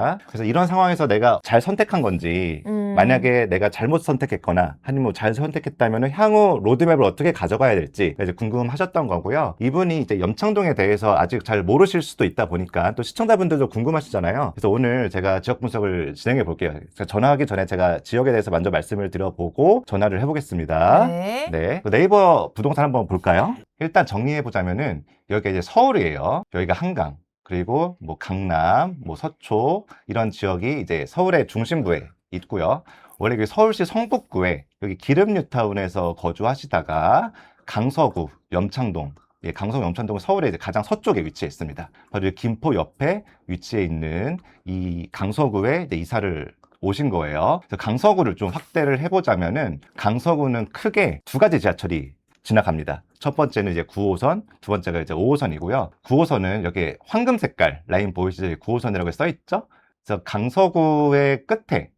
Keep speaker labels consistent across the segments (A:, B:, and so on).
A: 있습니다. 그래서 이런 상황에서 내가 잘 선택한 건지, 만약에 내가 잘못 선택했거나 아니면 뭐 잘 선택했다면 향후 로드맵을 어떻게 가져가야 될지 이제 궁금하셨던 거고요. 이분이 이제 염창동에 대해서 아직 잘 모르실 수도 있다 보니까 또 시청자분들도 궁금하시잖아요. 그래서 오늘 제가 지역 분석을 진행해 볼게요. 전화하기 전에 제가 지역에 대해서 먼저 말씀을 드려보고 전화를 해보겠습니다.
B: 네.
A: 네. 네이버 부동산 한번 볼까요? 일단 정리해 보자면은 여기가 이제 서울이에요. 여기가 한강. 그리고 뭐 강남, 뭐 서초 이런 지역이 이제 서울의 중심부에 있고요. 원래 그 서울시 성북구에 여기 기름뉴타운에서 거주하시다가 강서구, 염창동, 예, 강서구 염창동은 서울의 이제 가장 서쪽에 위치해 있습니다. 바로 이 김포 옆에 위치해 있는 이 강서구에 이제 이사를 오신 거예요. 그래서 강서구를 좀 확대를 해보자면은 강서구는 크게 두 가지 지하철이 지나갑니다. 첫 번째는 이제 9호선, 두 번째가 이제 5호선이고요. 9호선은 여기 황금 색깔 라인 보이시죠? 9호선이라고 써 있죠? 그래서 강서구의 끝에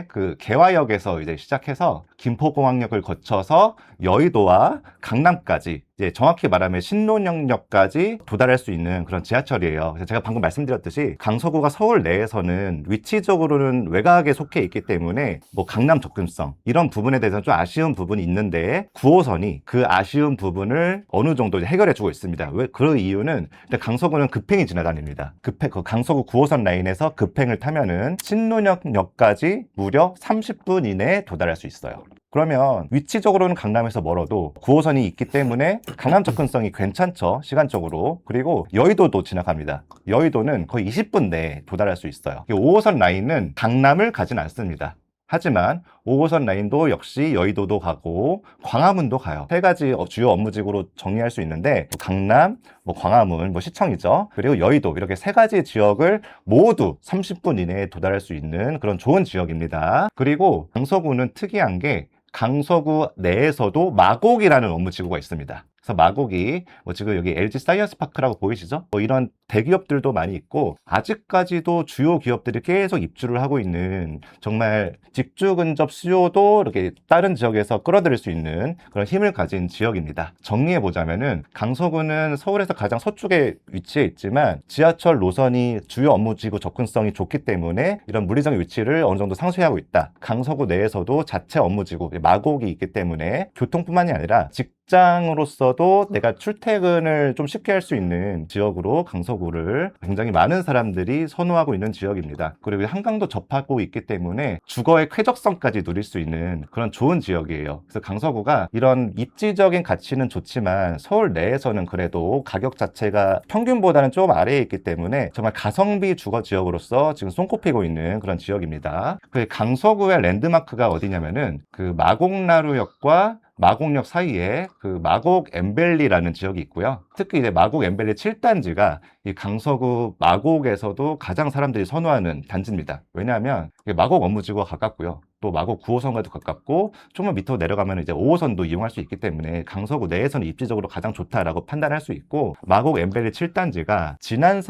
A: 그 개화역에서 이제 시작해서 김포공항역을 거쳐서 여의도와 강남까지 이제 정확히 말하면 신논현역까지 도달할 수 있는 그런 지하철이에요. 그래서 제가 방금 말씀드렸듯이 강서구가 서울 내에서는 위치적으로는 외곽에 속해 있기 때문에 뭐 강남 접근성 이런 부분에 대해서는 좀 아쉬운 부분이 있는데 9호선이 그 아쉬운 부분을 어느 정도 해결해 주고 있습니다. 왜? 그 이유는 일단 강서구는 급행이 지나다닙니다. 그 강서구 9호선 라인에서 급행을 타면은 신논현역까지 무려 30분 이내에 도달할 수 있어요. 그러면 위치적으로는 강남에서 멀어도 9호선이 있기 때문에 강남 접근성이 괜찮죠, 시간적으로. 그리고 여의도도 지나갑니다. 여의도는 거의 20분 내에 도달할 수 있어요. 5호선 라인은 강남을 가진 않습니다. 하지만 5호선 라인도 역시 여의도도 가고 광화문도 가요. 세 가지 주요 업무지구로 정리할 수 있는데 강남, 광화문, 시청이죠. 그리고 여의도 이렇게 세 가지 지역을 모두 30분 이내에 도달할 수 있는 그런 좋은 지역입니다. 그리고 강서구는 특이한 게 강서구 내에서도 마곡이라는 업무지구가 있습니다. 그래서 마곡이 지금 여기 LG 사이언스 파크라고 보이시죠? 이런 대기업들도 많이 있고 아직까지도 주요 기업들이 계속 입주를 하고 있는 정말 직주 근접 수요도 이렇게 다른 지역에서 끌어들일 수 있는 그런 힘을 가진 지역입니다. 정리해 보자면은 강서구는 서울에서 가장 서쪽에 위치해 있지만 지하철 노선이 주요 업무지구 접근성이 좋기 때문에 이런 물리적인 위치를 어느 정도 상쇄하고 있다. 강서구 내에서도 자체 업무지구 마곡이 있기 때문에 교통뿐만이 아니라 직장으로서도 내가 출퇴근을 좀 쉽게 할 수 있는 지역으로 강서구를 굉장히 많은 사람들이 선호하고 있는 지역입니다. 그리고 한강도 접하고 있기 때문에 주거의 쾌적성까지 누릴 수 있는 그런 좋은 지역이에요. 그래서 강서구가 이런 입지적인 가치는 좋지만 서울 내에서는 그래도 가격 자체가 평균보다는 좀 아래에 있기 때문에 정말 가성비 주거 지역으로서 지금 손꼽히고 있는 그런 지역입니다. 그 강서구의 랜드마크가 어디냐면은 그 마곡나루역과 마곡역 사이에 그 마곡 엠벨리라는 지역이 있고요. 특히 이제 마곡 엠벨리 7단지가 이 강서구 마곡에서도 가장 사람들이 선호하는 단지입니다. 왜냐하면 마곡 업무지구가 가깝고요. 또 마곡 9호선과도 가깝고 조금만 밑으로 내려가면 이제 5호선도 이용할 수 있기 때문에 강서구 내에서는 입지적으로 가장 좋다라고 판단할 수 있고 마곡 엠벨리 7단지가 지난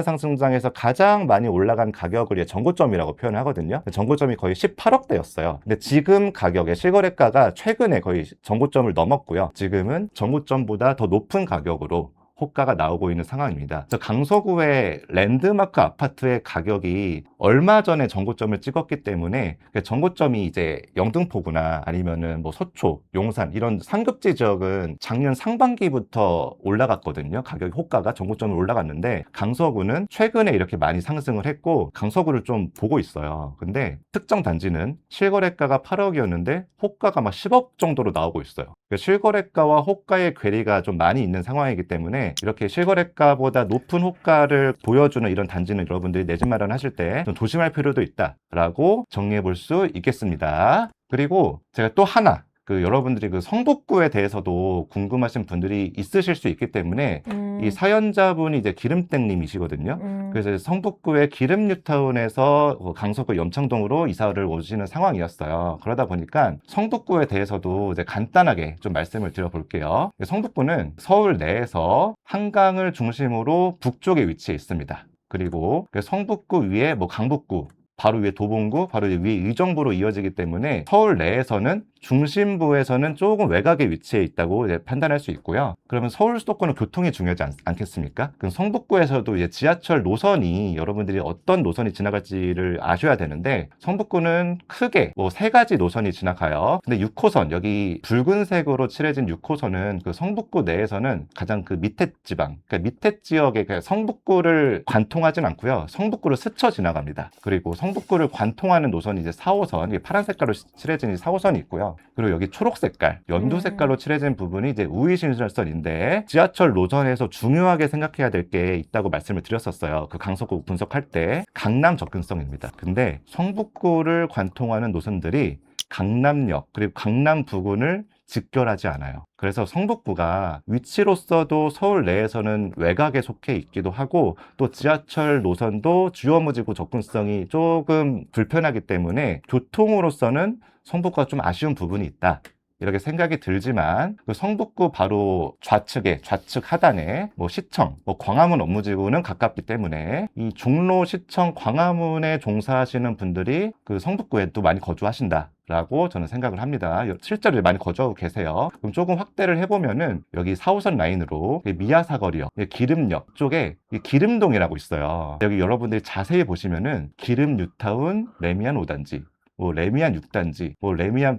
A: 상승장에서 가장 많이 올라간 가격을 정고점이라고 표현을 하거든요. 정고점이 거의 18억대였어요. 근데 지금 가격의 실거래가가 최근에 거의 정고점을 넘었고요. 지금은 정고점보다 더 높은 가격으로 호가가 나오고 있는 상황입니다. 그래서 강서구의 랜드마크 아파트의 가격이 얼마 전에 정고점을 찍었기 때문에 정고점이 이제 영등포구나 아니면은 서초, 용산 이런 상급지 지역은 작년 상반기부터 올라갔거든요. 가격 호가가 정고점을 올라갔는데 강서구는 최근에 이렇게 많이 상승을 했고 강서구를 좀 보고 있어요. 근데 특정 단지는 실거래가가 8억이었는데 호가가 막 10억 정도로 나오고 있어요. 실거래가와 호가의 괴리가 좀 많이 있는 상황이기 때문에 이렇게 실거래가보다 높은 호가를 보여주는 이런 단지는 여러분들이 내 집 마련하실 때 좀 조심할 필요도 있다라고 정리해 볼 수 있겠습니다. 그리고 제가 또 하나 여러분들이 그 성북구에 대해서도 궁금하신 분들이 있으실 수 있기 때문에 이 사연자분이 이제 기름땡님이시거든요. 그래서 성북구의 기름뉴타운에서 강서구 염창동으로 이사를 오시는 상황이었어요. 그러다 보니까 성북구에 대해서도 이제 간단하게 좀 말씀을 드려볼게요. 성북구는 서울 내에서 한강을 중심으로 북쪽에 위치해 있습니다. 그리고 성북구 위에 강북구, 바로 위에 도봉구, 바로 위에 의정부로 이어지기 때문에 서울 내에서는 중심부에서는 조금 외곽에 위치해 있다고 이제 판단할 수 있고요. 그러면 서울 수도권은 교통이 중요하지 않겠습니까? 그럼 성북구에서도 이제 지하철 노선이 여러분들이 어떤 노선이 지나갈지를 아셔야 되는데, 성북구는 크게 뭐 3가지 노선이 지나가요. 근데 6호선, 여기 붉은색으로 칠해진 6호선은 그 성북구 내에서는 가장 그 밑에 지방, 그러니까 밑에 지역에 성북구를 관통하진 않고요. 성북구를 스쳐 지나갑니다. 그리고 성북구를 관통하는 노선이 이제 4호선, 파란 색깔로 칠해진 4호선이 있고요. 그리고 여기 초록 색깔, 연두 색깔로 칠해진 부분이 이제 우이신설선인데, 지하철 노선에서 중요하게 생각해야 될 게 있다고 말씀을 드렸었어요. 그 강서구 분석할 때 강남 접근성입니다. 근데 성북구를 관통하는 노선들이 강남역 그리고 강남 부근을 직결하지 않아요. 그래서 성북구가 위치로서도 서울 내에서는 외곽에 속해 있기도 하고, 또 지하철 노선도 주요무지구 접근성이 조금 불편하기 때문에 교통으로서는 성북구가 좀 아쉬운 부분이 있다, 이렇게 생각이 들지만, 그 성북구 바로 좌측 하단에 뭐 시청, 뭐 광화문 업무지구는 가깝기 때문에 이 종로, 시청, 광화문에 종사하시는 분들이 그 성북구에 또 많이 거주하신다 라고 저는 생각을 합니다. 실제로 많이 거주하고 계세요. 그럼 조금 확대를 해보면은 여기 4호선 라인으로 미아사거리역, 기름역 쪽에 기름동이라고 있어요. 여기 여러분들이 자세히 보시면은 기름 뉴타운 레미안 5단지, 뭐 레미안 6단지, 뭐 레미안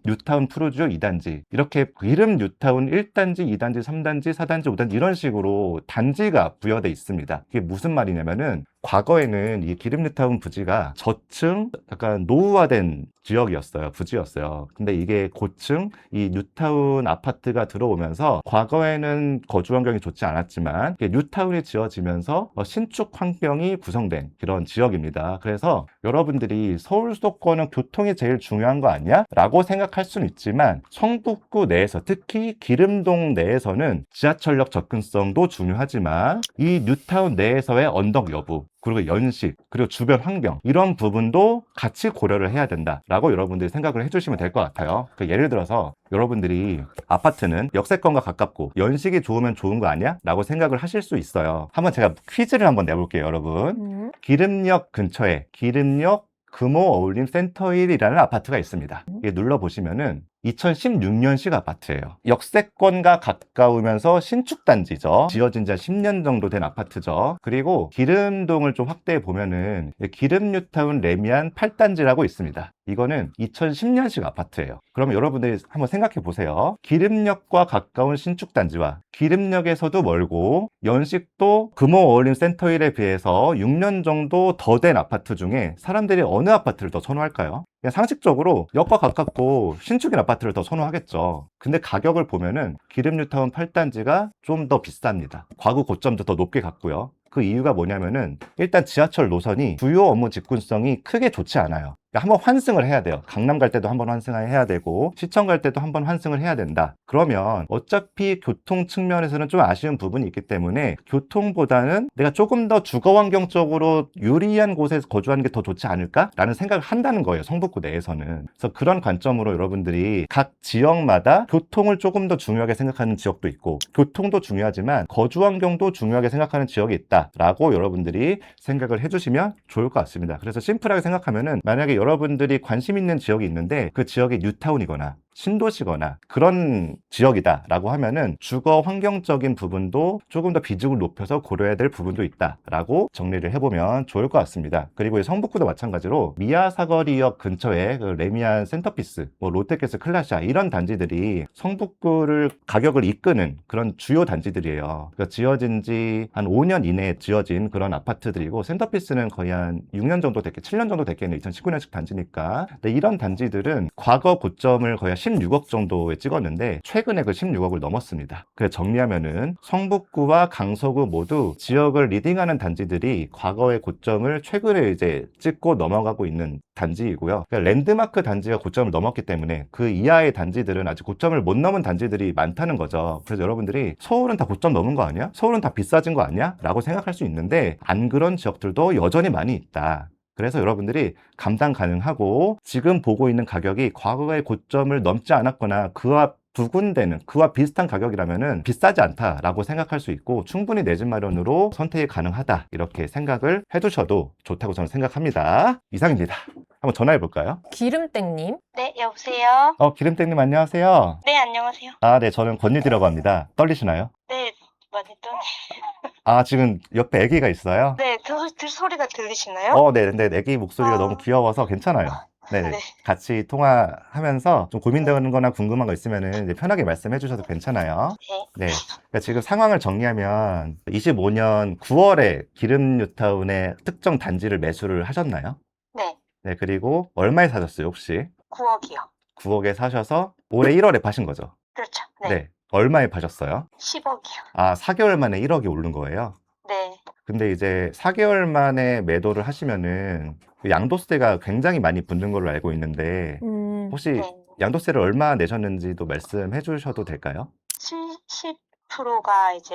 A: 뉴타운 푸르지오 2단지, 이렇게 기름 뉴타운 1단지, 2단지, 3단지, 4단지, 5단지 이런 식으로 단지가 부여돼 있습니다. 이게 무슨 말이냐면은, 과거에는 이 기름 뉴타운 부지가 저층 약간 노후화된 지역이었어요. 부지였어요. 근데 이게 고층 이 뉴타운 아파트가 들어오면서 과거에는 거주 환경이 좋지 않았지만 뉴타운이 지어지면서 신축 환경이 구성된 그런 지역입니다. 그래서 여러분들이 서울 수도권은 교통이 제일 중요한 거 아니야? 라고 생각할 수는 있지만, 성북구 내에서 특히 기름동 내에서는 지하철역 접근성도 중요하지만 이 뉴타운 내에서의 언덕 여부, 그리고 연식, 그리고 주변 환경, 이런 부분도 같이 고려를 해야 된다라고 여러분들이 생각을 해주시면 될 것 같아요. 그러니까 예를 들어서 여러분들이 아파트는 역세권과 가깝고 연식이 좋으면 좋은 거 아니야? 라고 생각을 하실 수 있어요. 한번 제가 퀴즈를 한번 내볼게요, 여러분. 기름역 근처에 기름역 금호 어울림 센터 1이라는 아파트가 있습니다. 이게 눌러보시면은 2016년식 아파트예요. 역세권과 가까우면서 신축단지죠. 지어진 지 10년 정도 된 아파트죠. 그리고 기름동을 좀 확대해 보면은 기름 뉴타운 레미안 8단지라고 있습니다. 이거는 2010년식 아파트예요. 그러면 여러분들이 한번 생각해 보세요. 기름역과 가까운 신축단지와 기름역에서도 멀고 연식도 금호 어울림 센터 1에 비해서 6년 정도 더 된 아파트 중에 사람들이 어느 아파트를 더 선호할까요? 그냥 상식적으로 역과 가깝고 신축인 아파트를 더 선호하겠죠. 근데 가격을 보면은 기름 뉴타운 8단지가 좀 더 비쌉니다. 과거 고점도 더 높게 갔고요. 그 이유가 뭐냐면은, 일단 지하철 노선이 주요 업무 직군성이 크게 좋지 않아요. 한번 환승을 해야 돼요. 강남 갈 때도 한번 환승을 해야 되고, 시청 갈 때도 한번 환승을 해야 된다. 그러면 어차피 교통 측면에서는 좀 아쉬운 부분이 있기 때문에 교통보다는 내가 조금 더 주거 환경적으로 유리한 곳에 거주하는 게 더 좋지 않을까? 라는 생각을 한다는 거예요, 성북구 내에서는. 그래서 그런 관점으로 여러분들이 각 지역마다 교통을 조금 더 중요하게 생각하는 지역도 있고, 교통도 중요하지만 거주 환경도 중요하게 생각하는 지역이 있다 라고 여러분들이 생각을 해주시면 좋을 것 같습니다. 그래서 심플하게 생각하면은, 만약에 여러분들이 관심 있는 지역이 있는데 그 지역이 뉴타운이거나 신도시거나 그런 지역이다 라고 하면은 주거 환경적인 부분도 조금 더 비중을 높여서 고려해야 될 부분도 있다 라고 정리를 해보면 좋을 것 같습니다. 그리고 성북구도 마찬가지로 미아사거리역 근처에 그 레미안 센터피스, 뭐 롯데캐슬 클라시아, 이런 단지들이 성북구를 가격을 이끄는 그런 주요 단지들이에요. 그러니까 지어진 지 한 5년 이내에 지어진 그런 아파트들이고, 센터피스는 거의 한 6년 정도 됐겠, 7년 정도 됐겠네. 2019년식 단지니까. 근데 이런 단지들은 과거 고점을 거의 16억 정도에 찍었는데 최근에 그 16억을 넘었습니다. 그래서 정리하면은 성북구와 강서구 모두 지역을 리딩하는 단지들이 과거의 고점을 최근에 이제 찍고 넘어가고 있는 단지이고요. 그러니까 랜드마크 단지가 고점을 넘었기 때문에 그 이하의 단지들은 아직 고점을 못 넘은 단지들이 많다는 거죠. 그래서 여러분들이 서울은 다 고점 넘은 거 아니야? 서울은 다 비싸진 거 아니야? 라고 생각할 수 있는데, 안 그런 지역들도 여전히 많이 있다. 그래서 여러분들이 감당 가능하고 지금 보고 있는 가격이 과거의 고점을 넘지 않았거나 그와 부근되는, 그와 비슷한 가격이라면은 비싸지 않다라고 생각할 수 있고, 충분히 내 집 마련으로 선택이 가능하다, 이렇게 생각을 해두셔도 좋다고 저는 생각합니다. 이상입니다. 한번 전화해 볼까요?
B: 기름땡님.
C: 네, 여보세요?
A: 기름땡님 안녕하세요.
C: 네, 안녕하세요.
A: 네, 저는 권유디라고 합니다. 떨리시나요?
C: 네, 많이 떨리.
A: 지금 옆에 아기가 있어요?
C: 네, 소리가 들리시나요?
A: 네, 근데 아기 목소리가 너무 귀여워서 괜찮아요. 네,
C: 네.
A: 같이 통화하면서 좀 고민되는 거나 궁금한 거 있으면은 이제 편하게 말씀해 주셔도 괜찮아요.
C: 네.
A: 네. 그러니까 지금 상황을 정리하면 25년 9월에 기름 뉴타운의 특정 단지를 매수를 하셨나요?
C: 네,
A: 네, 그리고 얼마에 사셨어요, 혹시?
C: 9억이요.
A: 9억에 사셔서 올해 1월에 파신 거죠?
C: 그렇죠. 네,
A: 네. 얼마에 파셨어요?
C: 10억이요.
A: 4개월 만에 1억이 오른 거예요.
C: 네,
A: 근데 이제 4개월 만에 매도를 하시면은 그 양도세가 굉장히 많이 붙는 걸로 알고 있는데 혹시
C: 네.
A: 양도세를 얼마 내셨는지도 말씀해 주셔도 될까요?
C: 70%가 이제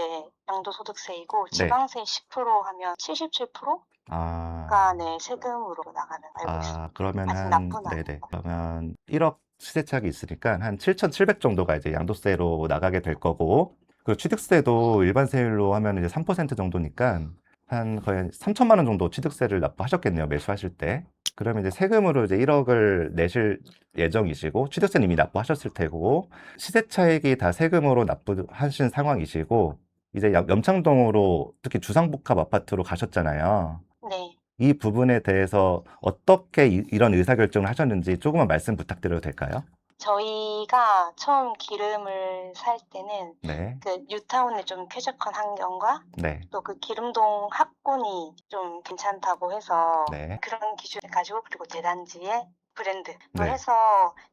C: 양도소득세이고
A: 네.
C: 지방세 10% 하면 77%가 네, 세금으로 나가는 알고 있습니다.
A: 그러면
C: 아직
A: 한
C: 납부는 안
A: 네네. 그러면 1억 시세차익이 있으니까 한 7,700 정도가 이제 양도세로 나가게 될 거고 그 취득세도 일반 세율로 하면 이제 3% 정도니까 한 거의 3천만 원 정도 취득세를 납부하셨겠네요. 매수하실 때. 그러면 이제 세금으로 이제 1억을 내실 예정이시고 취득세는 이미 납부하셨을 테고 시세 차익이 다 세금으로 납부하신 상황이시고 이제 염창동으로 특히 주상복합 아파트로 가셨잖아요.
C: 네.
A: 이 부분에 대해서 어떻게 이런 의사결정을 하셨는지 조금만 말씀 부탁드려도 될까요?
C: 저희가 처음 기름을 살 때는
A: 네,
C: 그 뉴타운의 좀 쾌적한 환경과
A: 네,
C: 또 그 기름동 학군이 좀 괜찮다고 해서
A: 네,
C: 그런 기준을 가지고 그리고 대단지의 브랜드 또
A: 네.
C: 해서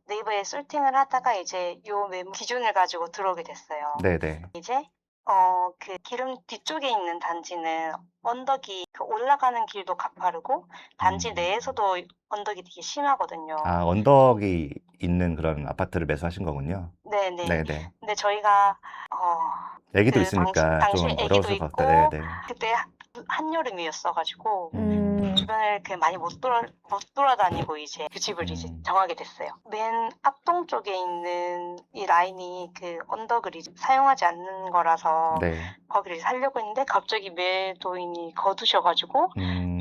C: 네이버에 솔팅을 하다가 이제 요 기준을 가지고 들어오게 됐어요.
A: 네, 네.
C: 이제 그 기름 뒤쪽에 있는 단지는 언덕이 그 올라가는 길도 가파르고 단지 내에서도 언덕이 되게 심하거든요.
A: 언덕이 있는 그런 아파트를 매수하신 거군요.
C: 네네.
A: 네, 네.
C: 근데 저희가
A: 애기도
C: 그
A: 있으니까
C: 당시
A: 좀
C: 애기도
A: 어려우실 것
C: 있고
A: 같다. 네, 네.
C: 그때 한여름이었어가지고
A: 음,
C: 주변을 그 많이 못 돌아다니고 이제 그 집을 이제 정하게 됐어요. 맨 앞동 쪽에 있는 이 라인이 그 언덕을 이제 사용하지 않는 거라서
A: 네.
C: 거기를 살려고 했는데 갑자기 매도인이 거두셔가지고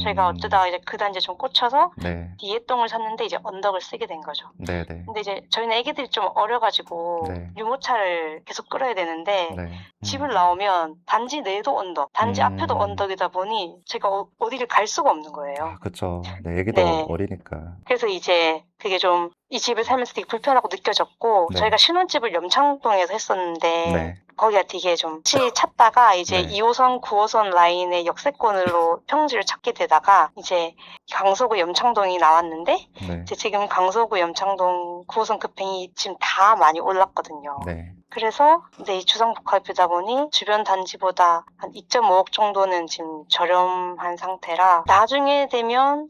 C: 저희가 어쩌다가 이제 그 단지에 좀 꽂혀서
A: 네,
C: 뒤에 동을 샀는데 이제 언덕을 쓰게 된 거죠.
A: 네, 네.
C: 근데 이제 저희는 애기들이 좀 어려가지고
A: 네.
C: 유모차를 계속 끌어야 되는데
A: 네.
C: 집을 나오면 단지 내도 언덕, 단지 앞에도 언덕이다 보니 제가 어디를 갈 수가 없는 거예요.
A: 그쵸. 네, 애기도
C: 네.
A: 어리니까.
C: 그래서 이제 그게 좀 이 집을 살면서 되게 불편하고 느껴졌고
A: 네.
C: 저희가 신혼집을 염창동에서 했었는데
A: 네.
C: 거기가 되게 좀 찾다가 이제
A: 네.
C: 2호선, 9호선 라인의 역세권으로 평지를 찾게 되다가 이제 강서구 염창동이 나왔는데
A: 네.
C: 이제 지금 강서구 염창동 9호선 급행이 지금 다 많이 올랐거든요.
A: 네.
C: 그래서 이제 이 주상복합이다 보니 주변 단지보다 한 2.5억 정도는 지금 저렴한 상태라 나중에 되면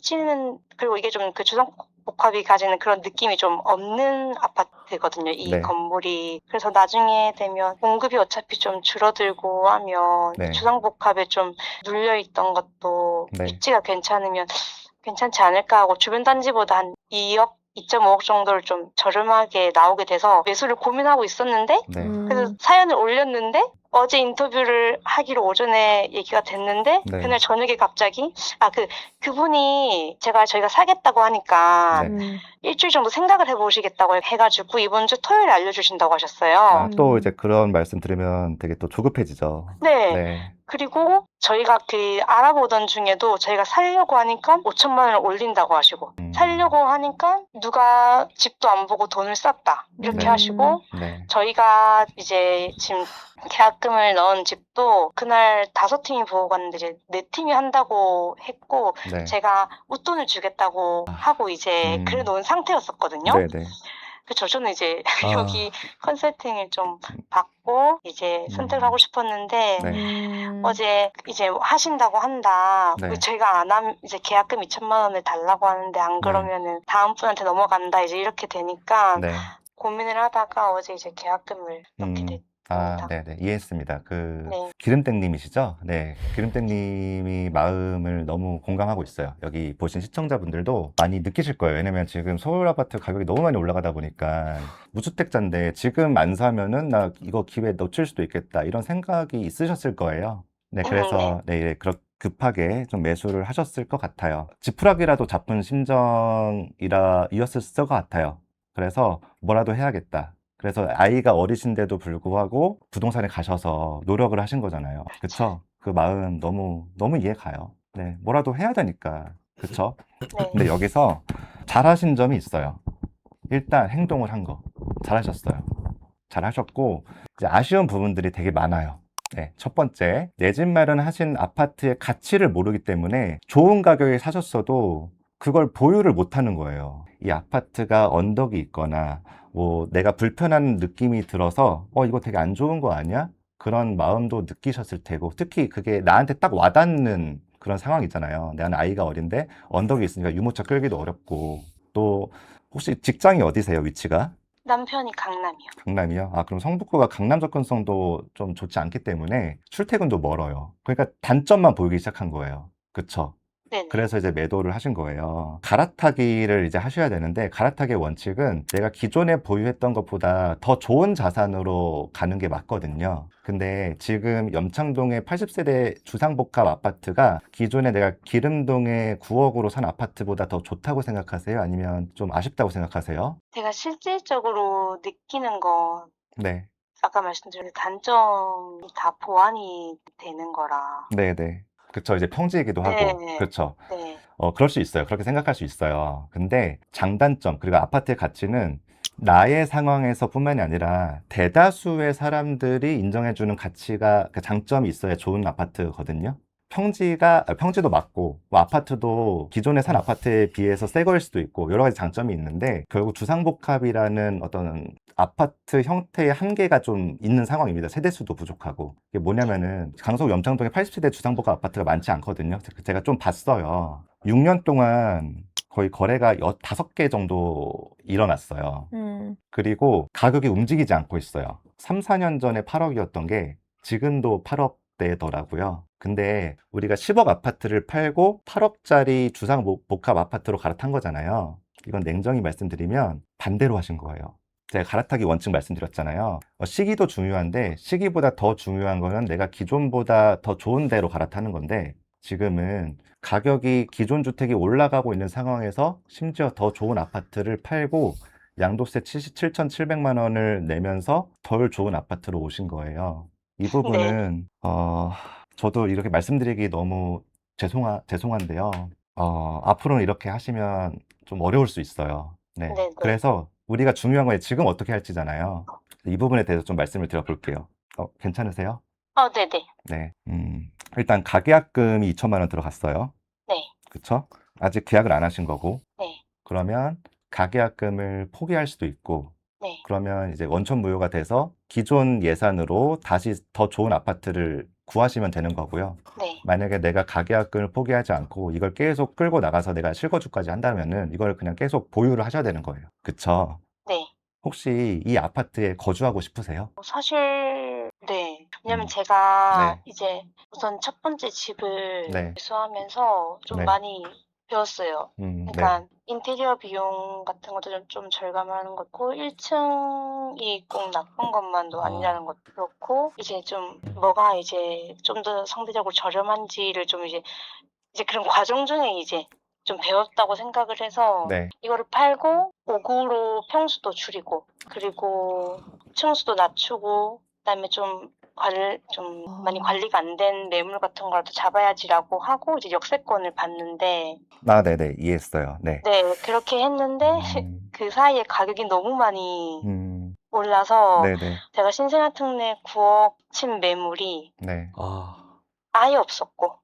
C: 그리고 이게 좀 그 주상복합이 가지는 그런 느낌이 좀 없는 아파트거든요. 이
A: 네.
C: 건물이. 그래서 나중에 되면 공급이 어차피 좀 줄어들고 하면
A: 네.
C: 주상복합에 좀 눌려있던 것도
A: 네.
C: 입지가 괜찮으면 괜찮지 않을까 하고 주변 단지보다 한 2억 2.5억 정도를 좀 저렴하게 나오게 돼서 매수를 고민하고 있었는데
A: 네.
C: 그래서 사연을 올렸는데 어제 인터뷰를 하기로 오전에 얘기가 됐는데
A: 네.
C: 그날 저녁에 갑자기 그분이 저희가 사겠다고 하니까
A: 네.
C: 일주일 정도 생각을 해보시겠다고 해가지고 이번 주 토요일에 알려주신다고 하셨어요.
A: 또 이제 그런 말씀 들으면 되게 또 조급해지죠.
C: 네.
A: 네.
C: 그리고 저희가 알아보던 중에도 저희가 살려고 하니까 5천만 원을 올린다고 하시고 살려고 하니까 누가 집도 안 보고 돈을 쌌다 이렇게
A: 네.
C: 하시고
A: 네.
C: 저희가 이제 지금 계약금을 넣은 집도 그날 5팀이 보고 갔는데 이제 4팀이 한다고 했고
A: 네.
C: 제가 웃돈을 주겠다고 하고 이제 그래 놓은 상태였었거든요.
A: 네, 네.
C: 그래서 저는 이제 여기 컨설팅을 좀 받고 이제 선택을 하고 싶었는데
A: 네.
C: 어제 이제 하신다고 한다.
A: 네.
C: 제가 안 하면 이제 계약금 2천만 원을 달라고 하는데 안 그러면은 다음 분한테 넘어간다. 이제 이렇게 되니까
A: 네.
C: 고민을 하다가 어제 이제 계약금을 넣게 됐습니다.
A: 네네. 이해했습니다.
C: 네.
A: 기름땡님이시죠? 네. 기름땡님이 마음을 너무 공감하고 있어요. 여기 보신 시청자분들도 많이 느끼실 거예요. 왜냐면 지금 서울 아파트 가격이 너무 많이 올라가다 보니까 무주택자인데 지금 안 사면은 나 이거 기회 놓칠 수도 있겠다. 이런 생각이 있으셨을 거예요. 네. 그래서 네, 급하게 좀 매수를 하셨을 것 같아요. 지푸라기라도 잡은 심정이었을 것 같아요. 그래서 뭐라도 해야겠다. 그래서 아이가 어리신데도 불구하고 부동산에 가셔서 노력을 하신 거잖아요. 그쵸? 그 마음 너무 이해 가요. 네, 뭐라도 해야 되니까. 그쵸?
C: 네.
A: 근데 여기서 잘하신 점이 있어요. 일단 행동을 한 거. 잘하셨어요. 잘하셨고, 이제 아쉬운 부분들이 되게 많아요. 네, 첫 번째, 내 집 마련하신 아파트의 가치를 모르기 때문에 좋은 가격에 사셨어도 그걸 보유를 못 하는 거예요. 이 아파트가 언덕이 있거나, 뭐, 내가 불편한 느낌이 들어서, 이거 되게 안 좋은 거 아니야? 그런 마음도 느끼셨을 테고, 특히 그게 나한테 딱 와닿는 그런 상황이잖아요. 나는 아이가 어린데 언덕이 있으니까 유모차 끌기도 어렵고, 또, 혹시 직장이 어디세요, 위치가?
C: 남편이 강남이요.
A: 강남이요? 아, 그럼 성북구가 강남 접근성도 좀 좋지 않기 때문에 출퇴근도 멀어요. 그러니까 단점만 보이기 시작한 거예요. 그쵸?
C: 네네.
A: 그래서 이제 매도를 하신 거예요. 갈아타기를 이제 하셔야 되는데, 갈아타기의 원칙은 내가 기존에 보유했던 것보다 더 좋은 자산으로 가는 게 맞거든요. 근데 지금 염창동의 80세대 주상복합 아파트가 기존에 내가 기름동의 9억으로 산 아파트보다 더 좋다고 생각하세요? 아니면 좀 아쉽다고 생각하세요?
C: 제가 실질적으로 느끼는 건
A: 네.
C: 아까 말씀드린 단점이 다 보완이 되는 거라.
A: 네네. 그쵸. 이제 평지이기도 하고.
C: 네.
A: 그렇죠.
C: 네.
A: 그럴 수 있어요. 그렇게 생각할 수 있어요. 근데 장단점, 그리고 아파트의 가치는 나의 상황에서 뿐만이 아니라 대다수의 사람들이 인정해주는 가치가, 그 장점이 있어야 좋은 아파트거든요. 평지도 맞고, 뭐 아파트도 기존에 산 아파트에 비해서 새 거일 수도 있고, 여러 가지 장점이 있는데, 결국 주상복합이라는 어떤 아파트 형태의 한계가 좀 있는 상황입니다. 세대수도 부족하고. 이게 뭐냐면은, 강서 염창동에 80세대 주상복합 아파트가 많지 않거든요. 제가 좀 봤어요. 6년 동안 거의 거래가 5개 정도 일어났어요. 그리고 가격이 움직이지 않고 있어요. 3, 4년 전에 8억이었던 게 지금도 8억대더라고요. 근데 우리가 10억 아파트를 팔고 8억짜리 주상복합 아파트로 갈아탄 거잖아요. 이건 냉정히 말씀드리면 반대로 하신 거예요. 제가 갈아타기 원칙 말씀드렸잖아요. 시기도 중요한데 시기보다 더 중요한 거는 내가 기존보다 더 좋은 데로 갈아타는 건데, 지금은 가격이 기존 주택이 올라가고 있는 상황에서 심지어 더 좋은 아파트를 팔고 양도세 7,700만 원을 내면서 덜 좋은 아파트로 오신 거예요. 이
C: 네.
A: 부분은 저도 이렇게 말씀드리기 너무 죄송한데요. 앞으로는 이렇게 하시면 좀 어려울 수 있어요. 네.
C: 네네.
A: 그래서 우리가 중요한 건 지금 어떻게 할지잖아요. 이 부분에 대해서 좀 말씀을 드려볼게요. 괜찮으세요?
C: 네네.
A: 네. 일단 가계약금이 2천만 원 들어갔어요.
C: 네.
A: 그쵸? 아직 계약을 안 하신 거고.
C: 네.
A: 그러면 가계약금을 포기할 수도 있고,
C: 네.
A: 그러면 이제 원천 무효가 돼서 기존 예산으로 다시 더 좋은 아파트를 구하시면 되는 거고요.
C: 네.
A: 만약에 내가 가계약금을 포기하지 않고 이걸 계속 끌고 나가서 내가 실거주까지 한다면은 이걸 그냥 계속 보유를 하셔야 되는 거예요. 그쵸?
C: 네.
A: 혹시 이 아파트에 거주하고 싶으세요?
C: 사실 네. 왜냐면
A: 음.
C: 제가
A: 네.
C: 이제 우선 첫 번째 집을
A: 네.
C: 매수하면서 좀
A: 네.
C: 많이 배웠어요.
A: 네.
C: 그러니까 인테리어 비용 같은 것도 좀 절감하는 것고 1층이 꼭 나쁜 것만도 아니라는 것도 그렇고, 이제 좀 뭐가 이제 좀 더 상대적으로 저렴한지를 좀 이제 그런 과정 중에 이제 좀 배웠다고 생각을 해서
A: 네.
C: 이거를 팔고 5구로 평수도 줄이고 그리고 층수도 낮추고 그다음에 좀 많이 관리가 안 된 매물 같은 거라도 잡아야지라고 하고 이제 역세권을 봤는데,
A: 네네. 이해했어요. 네.
C: 네, 그렇게 했는데 그 사이에 가격이 너무 많이 올라서
A: 네네.
C: 제가 신생아 특례 9억 친 매물이
A: 네.
C: 아예 없었고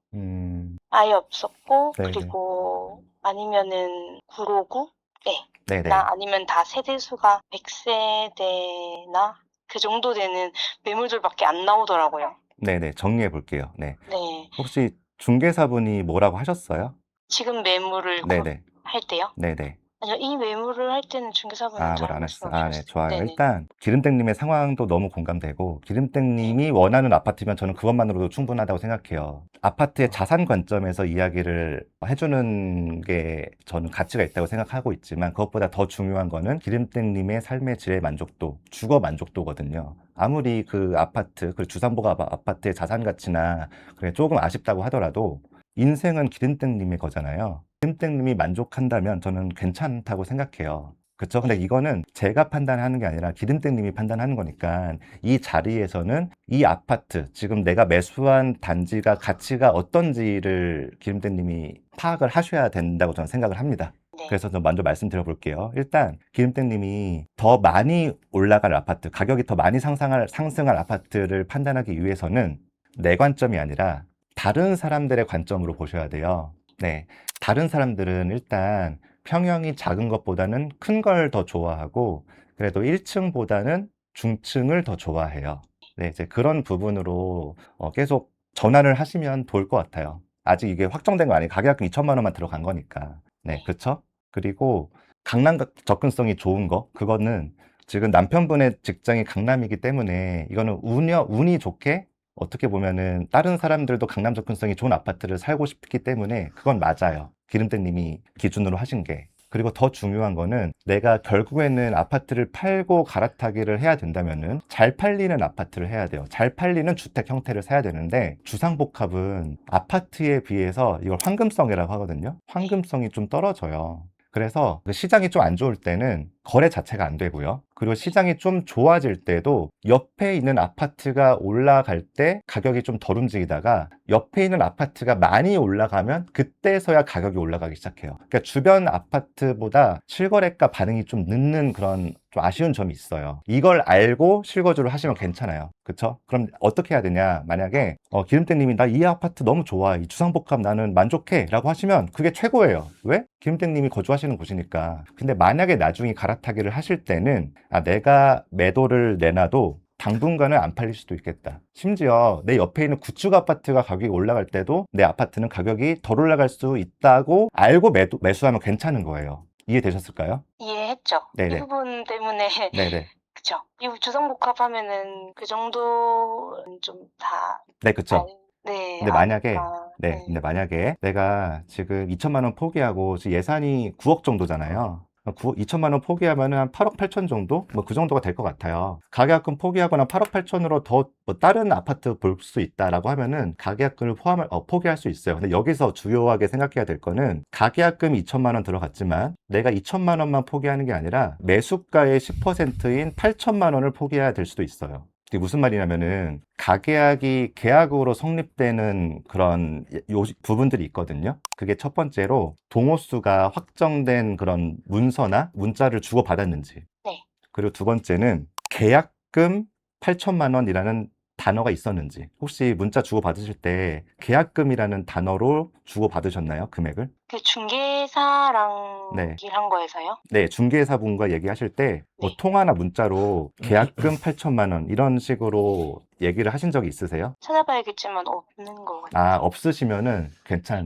A: 네네.
C: 그리고 아니면은 959? 네.
A: 네네.
C: 아니면 다 세대수가 100세대나 그 정도 되는 매물들밖에 안 나오더라고요.
A: 네네. 정리해 볼게요. 네.
C: 네.
A: 혹시 중개사분이 뭐라고 하셨어요?
C: 지금 매물을
A: 네네.
C: 할 때요?
A: 네네.
C: 아니요, 이 매물을 할 때는 중개사분은
A: 뭘
C: 잘
A: 안
C: 말씀
A: 하셨어요. 네,
C: 없으셨어요.
A: 좋아요.
C: 네네.
A: 일단 기름땡님의 상황도 너무 공감되고, 기름땡님이 원하는 아파트면 저는 그것만으로도 충분하다고 생각해요. 아파트의 자산 관점에서 이야기를 해주는 게 저는 가치가 있다고 생각하고 있지만, 그것보다 더 중요한 거는 기름땡님의 삶의 질의 만족도, 주거 만족도거든요. 아무리 그 아파트, 그 주상복합 아파트의 자산 가치나 그래 조금 아쉽다고 하더라도 인생은 기름땡님의 거잖아요. 기름땡님이 만족한다면 저는 괜찮다고 생각해요. 그쵸? 근데 이거는 제가 판단하는 게 아니라 기름땡님이 판단하는 거니까 이 자리에서는 이 아파트, 지금 내가 매수한 단지가 가치가 어떤지를 기름땡님이 파악을 하셔야 된다고 저는 생각을 합니다.
C: 네.
A: 그래서 좀 먼저 말씀드려 볼게요. 일단 기름땡님이 더 많이 올라갈 아파트, 가격이 더 많이 상승할 아파트를 판단하기 위해서는 내 관점이 아니라 다른 사람들의 관점으로 보셔야 돼요. 네. 다른 사람들은 일단 평형이 작은 것보다는 큰 걸 더 좋아하고, 그래도 1층보다는 중층을 더 좋아해요. 네, 이제 그런 부분으로 계속 전환을 하시면 좋을 것 같아요. 아직 이게 확정된 거 아니에요. 가격은 2천만 원만 들어간 거니까. 네, 그쵸? 그리고 강남 접근성이 좋은 거, 그거는 지금 남편분의 직장이 강남이기 때문에 이거는 운이 좋게 어떻게 보면은 다른 사람들도 강남 접근성이 좋은 아파트를 살고 싶기 때문에 그건 맞아요. 기름땡님이 기준으로 하신 게. 그리고 더 중요한 거는 내가 결국에는 아파트를 팔고 갈아타기를 해야 된다면은 잘 팔리는 아파트를 해야 돼요. 잘 팔리는 주택 형태를 사야 되는데 주상복합은 아파트에 비해서 이걸 황금성이라고 하거든요. 황금성이 좀 떨어져요. 그래서 시장이 좀 안 좋을 때는 거래 자체가 안 되고요. 그리고 시장이 좀 좋아질 때도 옆에 있는 아파트가 올라갈 때 가격이 좀 덜 움직이다가 옆에 있는 아파트가 많이 올라가면 그때서야 가격이 올라가기 시작해요. 그러니까 주변 아파트보다 실거래가 반응이 좀 늦는 그런 좀 아쉬운 점이 있어요. 이걸 알고 실거주를 하시면 괜찮아요. 그쵸? 그럼 어떻게 해야 되냐? 만약에 기름땡님이 나 이 아파트 너무 좋아. 이 주상복합 나는 만족해. 라고 하시면 그게 최고예요. 왜? 기름땡님이 거주하시는 곳이니까. 근데 만약에 나중에 갈아타기를 하실 때는 내가 매도를 내놔도 당분간은 안 팔릴 수도 있겠다. 심지어 내 옆에 있는 구축 아파트가 가격이 올라갈 때도 내 아파트는 가격이 덜 올라갈 수 있다고 알고 매수하면 괜찮은 거예요. 이해되셨을까요?
C: 이해했죠. 이
A: 네네.
C: 부분 때문에
A: 네네.
C: 그쵸. 이 주상복합하면은 그 정도는 좀 다
A: 네, 그쵸.
C: 네,
A: 근데 만약에,
C: 아니까.
A: 네, 근데 만약에 내가 지금 2천만 원 포기하고 지금 예산이 9억 정도잖아요. 2천만 원 포기하면은 한 8억 8천 정도? 뭐 그 정도가 될 것 같아요. 가계약금 포기하거나 8억 8천으로 더 뭐 다른 아파트 볼 수 있다라고 하면은 가계약금을 포기할 수 있어요. 근데 여기서 주요하게 생각해야 될 거는 가계약금이 2천만 원 들어갔지만 내가 2천만 원만 포기하는 게 아니라 매수가의 10%인 8천만 원을 포기해야 될 수도 있어요. 이게 무슨 말이냐면은 가계약이 계약으로 성립되는 그런 부분들이 있거든요. 그게 첫 번째로 동호수가 확정된 그런 문서나 문자를 주고받았는지.
C: 네.
A: 그리고 두 번째는 계약금 8천만 원이라는 단어가 있었는지. 혹시 문자 주고받으실 때 계약금이라는 단어로 주고받으셨나요? 금액을?
C: 그 중개사랑
A: 네.
C: 얘기를 한 거에서요?
A: 네, 중개사분과 얘기하실 때 뭐
C: 네.
A: 통화나 문자로 계약금 8천만 원 이런 식으로 얘기를 하신 적이 있으세요?
C: 찾아봐야겠지만 없는 것 같아요.
A: 없으시면은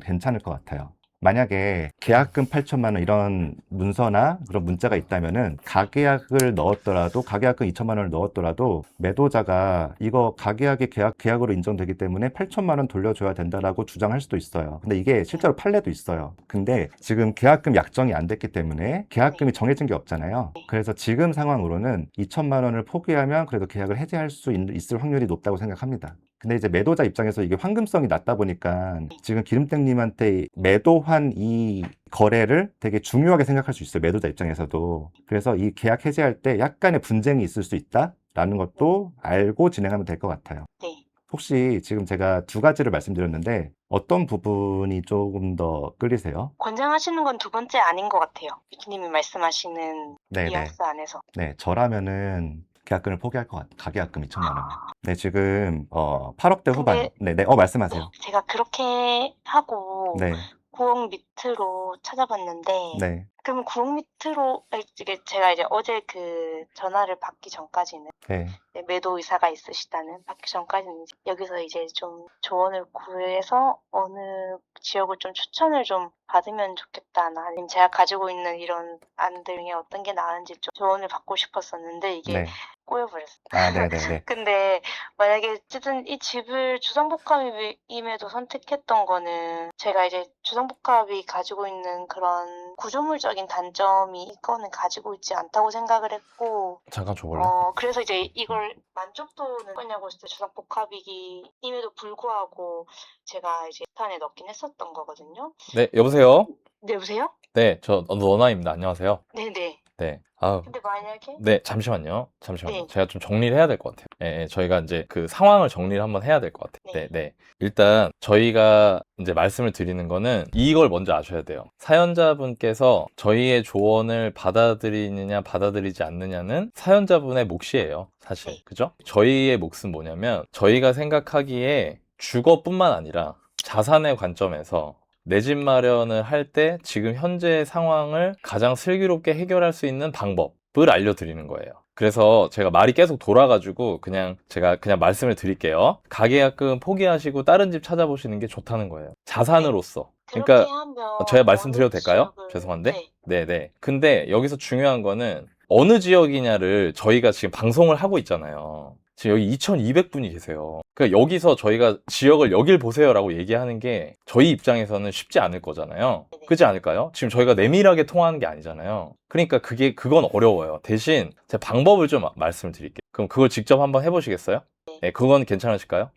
A: 괜찮을 것 같아요. 만약에 계약금 8천만 원 이런 문서나 그런 문자가 있다면은 가계약을 넣었더라도 가계약금 2천만 원을 넣었더라도 매도자가 이거 가계약이 계약으로 인정되기 때문에 8천만 원 돌려줘야 된다라고 주장할 수도 있어요. 근데 이게 실제로 판례도 있어요. 근데 지금 계약금 약정이 안 됐기 때문에 계약금이 정해진 게 없잖아요. 그래서 지금 상황으로는 2천만 원을 포기하면 그래도 계약을 해지할 수 있을 확률이 높다고 생각합니다. 근데 이제 매도자 입장에서 이게 황금성이 낮다 보니까 지금 기름땡님한테 매도한 이 거래를 되게 중요하게 생각할 수 있어요. 매도자 입장에서도. 그래서 이 계약 해지할 때 약간의 분쟁이 있을 수 있다라는 것도 알고 진행하면 될 것 같아요.
C: 네.
A: 혹시 지금 제가 두 가지를 말씀드렸는데 어떤 부분이 조금 더 끌리세요?
C: 권장하시는 건 두 번째 아닌 것 같아요. 비키님이 말씀하시는
A: 네네.
C: 뉘앙스 안에서.
A: 네, 저라면은 계약금을 포기할 것 같아요. 가계약금 2천만 원. 네, 지금 8억대 후반.
C: 근데
A: 네네. 말씀하세요.
C: 제가 그렇게 하고
A: 네,
C: 9억 밑으로 찾아봤는데
A: 네,
C: 그럼 9억 밑으로 이게 제가 이제 어제 그 전화를 받기 전까지는
A: 네.
C: 매도 의사가 있으시다는 받기 전까지는 여기서 이제 좀 조언을 구해서 어느 지역을 좀 추천을 좀 받으면 좋겠다나 아니면 제가 가지고 있는 이런 안들 중에 어떤 게 나은지 좀 조언을 받고 싶었었는데 이게
A: 네.
C: 꼬여버렸어요.
A: 네네네.
C: 근데 만약에 어쨌든 이 집을 주상복합임에도 선택했던 거는 제가 이제 주상복합이 가지고 있는 그런 구조물적인 단점이 이거는 가지고 있지 않다고 생각을 했고
B: 잠깐 줘볼래?
C: 그래서 이제 이걸 만족도는 뭐냐고 했을 때 주상복합이기임에도 불구하고 제가 이제 판에 넣긴 했었던 거거든요.
B: 네, 여보세요?
C: 네, 여보세요?
B: 네, 저 너나입니다. 안녕하세요.
C: 네네.
B: 네. 아우.
C: 근데 만약에
B: 네, 잠시만요. 잠시만요.
C: 네.
B: 제가 좀 정리를 해야 될 것 같아요. 예, 예, 저희가 이제 그 상황을 정리를 한번 해야 될 것 같아요. 네,
C: 네.
B: 네. 일단 저희가 이제 말씀을 드리는 거는 이걸 먼저 아셔야 돼요. 사연자분께서 저희의 조언을 받아들이느냐 받아들이지 않느냐는 사연자분의 몫이에요. 사실.
C: 네.
B: 그죠? 저희의 몫은 뭐냐면 저희가 생각하기에 주거뿐만 아니라 자산의 관점에서 내 집 마련을 할 때 지금 현재의 상황을 가장 슬기롭게 해결할 수 있는 방법을 알려드리는 거예요. 그래서 제가 말이 계속 돌아가지고 제가 그냥 말씀을 드릴게요. 가계약금 포기하시고 다른 집 찾아보시는 게 좋다는 거예요. 자산으로서.
C: 그렇게
B: 그러니까
C: 하면
B: 제가 말씀드려도
C: 어느
B: 될까요?
C: 지역을-
B: 죄송한데.
C: 네.
B: 네네. 근데 여기서 중요한 거는 어느 지역이냐를 저희가 지금 방송을 하고 있잖아요. 지금 여기 2,200분이 계세요. 그러니까 여기서 저희가 지역을 여길 보세요라고 얘기하는 게 저희 입장에서는 쉽지 않을 거잖아요. 그렇지 않을까요? 지금 저희가 내밀하게 통화하는 게 아니잖아요. 그러니까 그건 어려워요. 대신 제가 방법을 좀 말씀을 드릴게요. 그럼 그걸 직접 한번 해보시겠어요? 네, 그건 괜찮으실까요?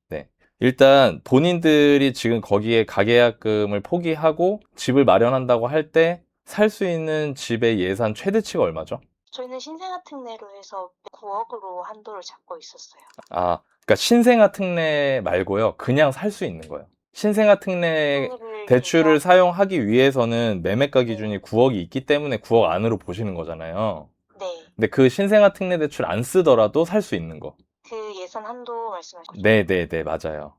C: 네.
B: 일단 본인들이 지금 거기에 가계약금을 포기하고 집을 마련한다고 할 때 살 수 있는 집의 예산 최대치가 얼마죠?
C: 저희는 신생아 특례로 해서 9억으로 한도를 잡고 있었어요.
B: 아, 그러니까 신생아 특례 말고요. 그냥 살 수 있는 거예요. 신생아 특례 대출을 사용하기 위해서는 매매가 기준이 9억이 있기 때문에 9억 안으로 보시는 거잖아요.
C: 네.
B: 근데 그 신생아 특례 대출 안 쓰더라도 살 수 있는 거.
C: 그 예산 한도 말씀하신 거죠?
B: 네네네, 맞아요.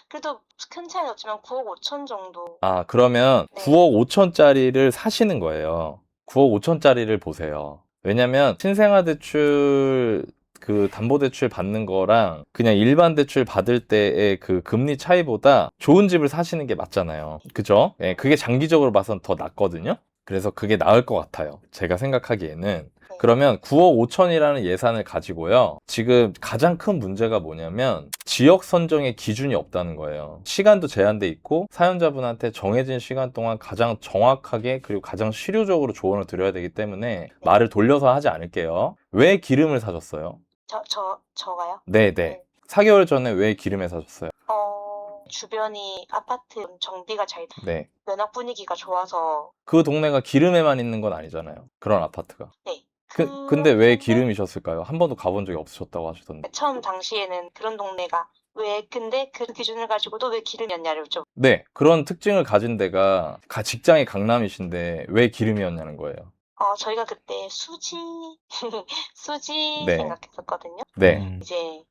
C: 그래도 큰 차이는 없지만 9억 5천 정도.
B: 아, 그러면
C: 네.
B: 9억 5천짜리를 사시는 거예요. 9억 5천짜리를 보세요. 왜냐면 신생아 대출 그 담보대출 받는 거랑 그냥 일반 대출 받을 때의 그 금리 차이보다 좋은 집을 사시는 게 맞잖아요. 그죠? 예, 그게 장기적으로 봐선 더 낫거든요. 그래서 그게 나을 것 같아요. 제가 생각하기에는. 그러면 9억 5천이라는 예산을 가지고요. 지금 가장 큰 문제가 뭐냐면 지역 선정의 기준이 없다는 거예요. 시간도 제한돼 있고 사연자분한테 정해진 시간 동안 가장 정확하게 그리고 가장 실효적으로 조언을 드려야 되기 때문에 말을 돌려서 하지 않을게요. 왜 기름을 사셨어요?
C: 저가요?
B: 네네.
C: 네.
B: 4개월 전에 왜 기름에 사셨어요?
C: 주변이 아파트 정비가 잘
B: 네.
C: 면학 분위기가 좋아서.
B: 그 동네가 기름에만 있는 건 아니잖아요. 그런 아파트가.
C: 네.
B: 근데 왜
C: 그렇긴
B: 기름이셨을까요? 한 번도 가본 적이 없으셨다고 하시던데.
C: 처음 당시에는 그런 동네가 근데 그 기준을 가지고도 왜 기름이었냐를 좀.
B: 네, 그런 특징을 가진 데가 직장이 강남이신데 왜 기름이었냐는 거예요.
C: 저희가 그때 수지
B: 네.
C: 생각했었거든요.
B: 네.
C: 이제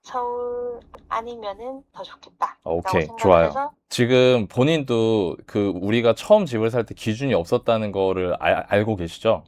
C: 서울 아니면은 더 좋겠다.
B: 오케이, 좋아요. 지금 본인도 우리가 처음 집을 살 때 기준이 없었다는 거를 알고 계시죠?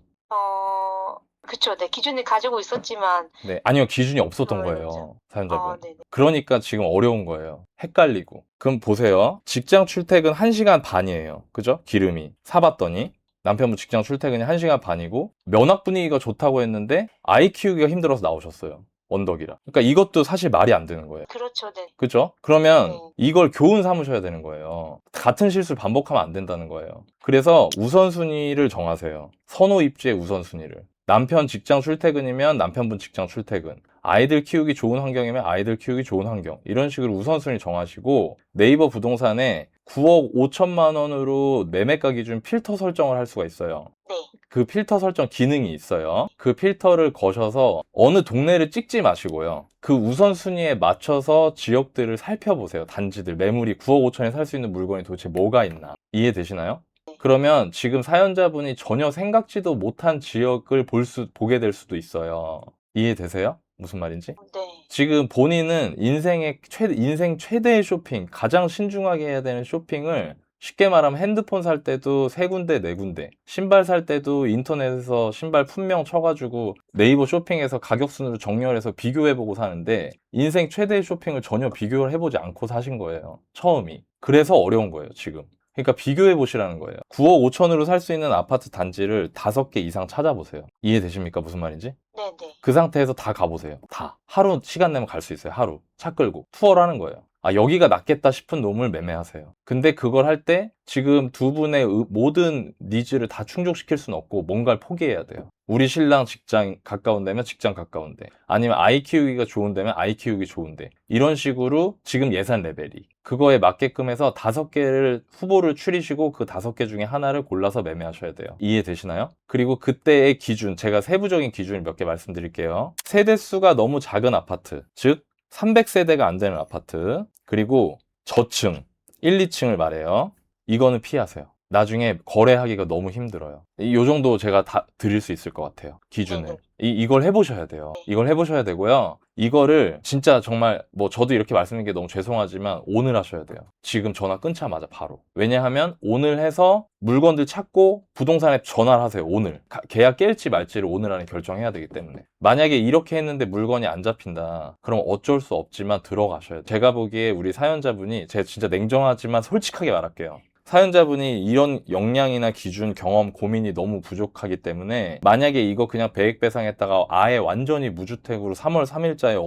C: 그쵸. 네, 기준을 가지고 있었지만.
B: 네, 아니요, 기준이 없었던
C: 그거예요,
B: 거예요, 사연자분.
C: 네네.
B: 그러니까 지금 어려운 거예요. 헷갈리고. 그럼 보세요. 직장 출퇴근 1시간 반이에요. 그죠? 기름이. 사봤더니 남편분 직장 출퇴근이 1시간 반이고 면학 분위기가 좋다고 했는데 아이 키우기가 힘들어서 나오셨어요. 언덕이라. 그러니까 이것도 사실 말이 안 되는 거예요.
C: 그렇죠, 네.
B: 그죠? 그러면
C: 네.
B: 이걸 교훈 삼으셔야 되는 거예요. 같은 실수를 반복하면 안 된다는 거예요. 그래서 우선순위를 정하세요. 선호 입지의 우선순위를. 남편 직장 출퇴근이면 남편분 직장 출퇴근. 아이들 키우기 좋은 환경이면 아이들 키우기 좋은 환경. 이런 식으로 우선순위 정하시고 네이버 부동산에 9억 5천만 원으로 매매가 기준 필터 설정을 할 수가 있어요.
C: 네.
B: 그 필터 설정 기능이 있어요. 그 필터를 거셔서 어느 동네를 찍지 마시고요. 그 우선순위에 맞춰서 지역들을 살펴보세요. 단지들, 매물이 9억 5천에 살 수 있는 물건이 도대체 뭐가 있나. 이해되시나요? 그러면 지금 사연자분이 전혀 생각지도 못한 지역을 보게 될 수도 있어요. 이해되세요? 무슨 말인지?
C: 네.
B: 지금 본인은 인생 최대의 쇼핑, 가장 신중하게 해야 되는 쇼핑을 쉽게 말하면 핸드폰 살 때도 3군데, 4군데, 신발 살 때도 인터넷에서 신발 품명 쳐가지고 네이버 쇼핑에서 가격 순으로 정렬해서 비교해보고 사는데 인생 최대의 쇼핑을 전혀 비교를 해보지 않고 사신 거예요. 처음이. 그래서 어려운 거예요, 지금. 그러니까 비교해 보시라는 거예요. 9억 5천으로 살 수 있는 아파트 단지를 5개 이상 찾아보세요. 이해되십니까? 무슨 말인지?
C: 네네.
B: 그 상태에서 다 가보세요. 다. 하루 시간 내면 갈 수 있어요. 하루. 차 끌고. 투어를 하는 거예요. 여기가 낫겠다 싶은 놈을 매매하세요. 근데 그걸 할 때 지금 두 분의 모든 니즈를 다 충족시킬 수는 없고 뭔가를 포기해야 돼요. 우리 신랑 직장 가까운 데면 직장 가까운 데, 아니면 아이 키우기가 좋은 데면 아이 키우기 좋은 데, 이런 식으로 지금 예산 레벨이 그거에 맞게끔 해서 5개를 후보를 추리시고 그 5개 중에 하나를 골라서 매매하셔야 돼요. 이해되시나요? 그리고 그때의 기준, 제가 세부적인 기준을 몇 개 말씀드릴게요. 세대수가 너무 작은 아파트, 즉 300세대가 안 되는 아파트, 그리고 저층 1, 2층을 말해요. 이거는 피하세요. 나중에 거래하기가 너무 힘들어요. 요 정도 제가 다 드릴 수 있을 것 같아요. 기준을. 이걸 해보셔야 돼요. 이걸 해보셔야 되고요. 이거를 진짜 정말 뭐 저도 이렇게 말씀드리는 게 너무 죄송하지만 오늘 하셔야 돼요. 지금 전화 끊자마자 바로. 왜냐하면 오늘 해서 물건들 찾고 부동산에 전화를 하세요. 오늘. 계약 깰지 말지를 오늘 안에 결정해야 되기 때문에. 만약에 이렇게 했는데 물건이 안 잡힌다. 그럼 어쩔 수 없지만 들어가셔야 돼요. 제가 보기에 우리 사연자분이, 제가 진짜 냉정하지만 솔직하게 말할게요. 사연자분이 이런 역량이나 기준, 경험, 고민이 너무 부족하기 때문에 만약에 이거 그냥 배액배상했다가 아예 완전히 무주택으로 3월 3일자에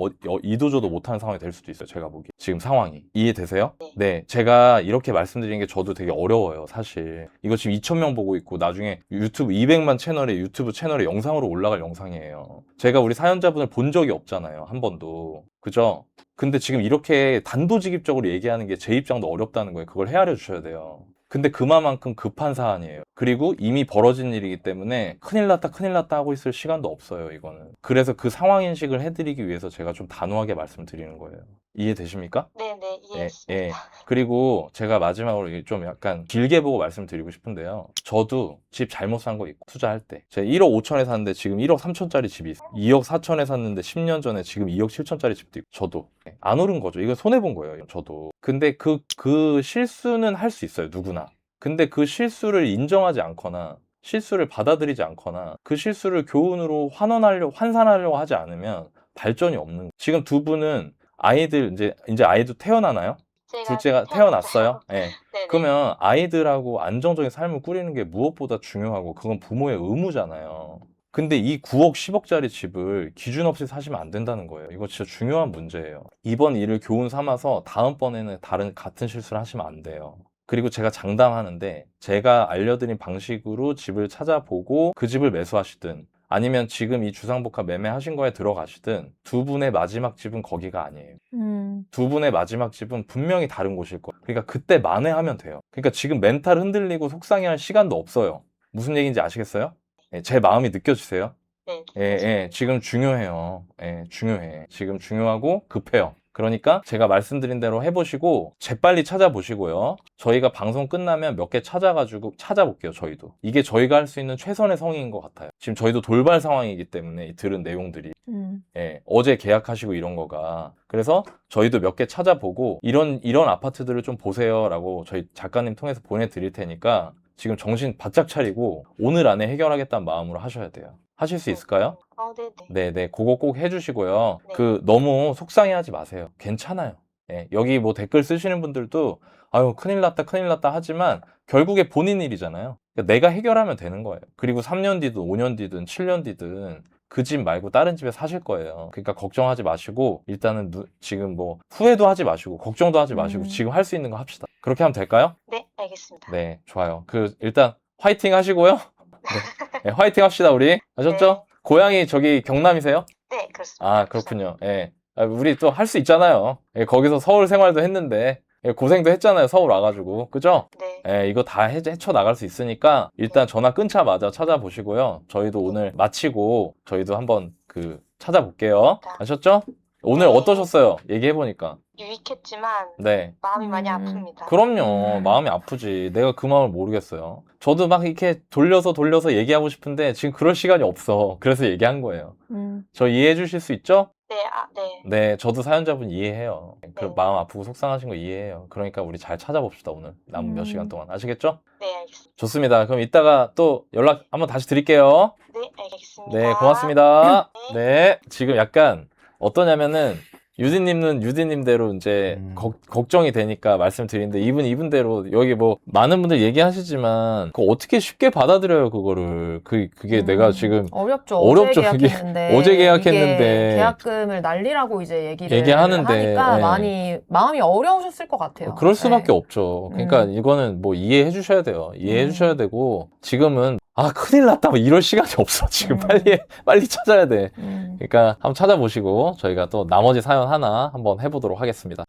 B: 이도저도 못하는 상황이 될 수도 있어요. 제가 보기에. 지금 상황이. 이해되세요? 네. 제가 이렇게 말씀드리는 게 저도 되게 어려워요. 사실. 이거 지금 2,000명 보고 있고 나중에 유튜브 200만 채널에 유튜브 채널에 영상으로 올라갈 영상이에요. 제가 우리 사연자분을 본 적이 없잖아요. 한 번도. 그죠? 근데 지금 이렇게 단도직입적으로 얘기하는 게 제 입장도 어렵다는 거예요. 그걸 헤아려 주셔야 돼요. 근데 그만큼 급한 사안이에요. 그리고 이미 벌어진 일이기 때문에 큰일 났다 하고 있을 시간도 없어요, 이거는. 그래서 그 상황 인식을 해드리기 위해서 제가 좀 단호하게 말씀드리는 거예요. 이해되십니까?
C: 네네,
B: 예,
C: 이해했습니다.
B: 예. 그리고 제가 마지막으로 좀 약간 길게 보고 말씀드리고 싶은데요. 저도 집 잘못 산 거 있고, 투자할 때. 제가 1억 5천에 샀는데 지금 1억 3천짜리 집이 있어요. 2억 4천에 샀는데 10년 전에 지금 2억 7천짜리 집도 있고, 저도. 안 오른 거죠. 이거 손해본 거예요, 저도. 근데 그 실수는 할 수 있어요, 누구나. 근데 그 실수를 인정하지 않거나, 실수를 받아들이지 않거나, 그 실수를 교훈으로 환산하려고 하지 않으면 발전이 없는 거예요. 지금 두 분은 아이들, 이제 아이도 태어나나요?
C: 제가
B: 둘째가 태어났어요? 예.
C: 네네.
B: 그러면 아이들하고 안정적인 삶을 꾸리는 게 무엇보다 중요하고, 그건 부모의 의무잖아요. 근데 이 9억, 10억짜리 집을 기준 없이 사시면 안 된다는 거예요. 이거 진짜 중요한 문제예요. 이번 일을 교훈 삼아서 다음번에는 같은 실수를 하시면 안 돼요. 그리고 제가 장담하는데, 제가 알려드린 방식으로 집을 찾아보고 그 집을 매수하시든, 아니면 지금 이 주상복합 매매하신 거에 들어가시든, 두 분의 마지막 집은 거기가 아니에요. 두 분의 마지막 집은 분명히 다른 곳일 거예요. 그러니까 그때 만회하면 돼요. 그러니까 지금 멘탈 흔들리고 속상해할 시간도 없어요. 무슨 얘기인지 아시겠어요? 예, 제 마음이 느껴지세요?
C: 네.
B: 예, 지금 중요해요. 예, 중요해. 지금 중요하고 급해요. 그러니까 제가 말씀드린 대로 해보시고 재빨리 찾아보시고요. 저희가 방송 끝나면 몇 개 찾아볼게요. 저희도. 이게 저희가 할 수 있는 최선의 성의인 것 같아요. 지금 저희도 돌발 상황이기 때문에 들은 내용들이. 예, 어제 계약하시고 이런 거가. 그래서 저희도 몇 개 찾아보고 이런 아파트들을 좀 보세요라고 저희 작가님 통해서 보내드릴 테니까 지금 정신 바짝 차리고 오늘 안에 해결하겠다는 마음으로 하셔야 돼요. 하실 수 있을까요?
C: 네네.
B: 네네, 그거 꼭 해주시고요.
C: 네.
B: 너무 속상해하지 마세요. 괜찮아요. 예, 여기 뭐 댓글 쓰시는 분들도 아유 큰일 났다 하지만 결국에 본인 일이잖아요. 그러니까 내가 해결하면 되는 거예요. 그리고 3년 뒤든 5년 뒤든 7년 뒤든 그 집 말고 다른 집에 사실 거예요. 그러니까 걱정하지 마시고 일단은 지금 뭐 후회도 하지 마시고 걱정도 하지 마시고 지금 할 수 있는 거 합시다. 그렇게 하면 될까요?
C: 네, 알겠습니다.
B: 네, 좋아요. 일단 화이팅 하시고요. 네, 화이팅 합시다, 우리. 아셨죠?
C: 네.
B: 고향이 저기 경남이세요?
C: 네, 그렇습니다.
B: 아, 그렇군요. 예. 우리 또 할 수 있잖아요. 예, 거기서 서울 생활도 했는데, 예, 고생도 했잖아요. 서울 와가지고. 그죠?
C: 네.
B: 예, 이거 다 헤쳐나갈 수 있으니까, 일단 전화 끊자마자 찾아보시고요. 저희도 오늘 마치고, 저희도 한번 찾아볼게요. 아셨죠? 오늘
C: 네.
B: 어떠셨어요? 얘기해보니까.
C: 유익했지만
B: 네.
C: 마음이 많이 아픕니다.
B: 그럼요. 마음이 아프지. 내가 그 마음을 모르겠어요. 저도 막 이렇게 돌려서 얘기하고 싶은데 지금 그럴 시간이 없어. 그래서 얘기한 거예요. 저 이해해 주실 수 있죠?
C: 네, 네.
B: 네, 저도 사연자분 이해해요. 그
C: 네.
B: 마음 아프고 속상하신 거 이해해요. 그러니까 우리 잘 찾아봅시다, 오늘. 남은 몇 시간 동안. 아시겠죠?
C: 네, 알겠습니다.
B: 좋습니다. 그럼 이따가 또 연락 한번 다시 드릴게요.
C: 네, 알겠습니다.
B: 네, 고맙습니다. 네, 지금 약간 어떠냐면은 유디님은 유디님대로 이제 걱정이 되니까 말씀드리는데 이분대로 여기 뭐 많은 분들 얘기하시지만 그거 어떻게 쉽게 받아들여요 그거를 그게 내가 지금
D: 어렵죠.
B: 어렵죠, 그게. 어제 계약했는데
D: 이게 계약금을 날리라고 이제
B: 얘기하는데,
D: 하니까
B: 예.
D: 마음이 어려우셨을 것 같아요.
B: 그럴 수밖에
D: 네.
B: 없죠. 그러니까 이거는 뭐 이해해 주셔야 돼요. 이해해 주셔야 되고 지금은 아, 큰일 났다. 뭐 이럴 시간이 없어. 지금 빨리 찾아야 돼. 그러니까 한번 찾아보시고 저희가 또 나머지 사연 하나 한번 해보도록 하겠습니다.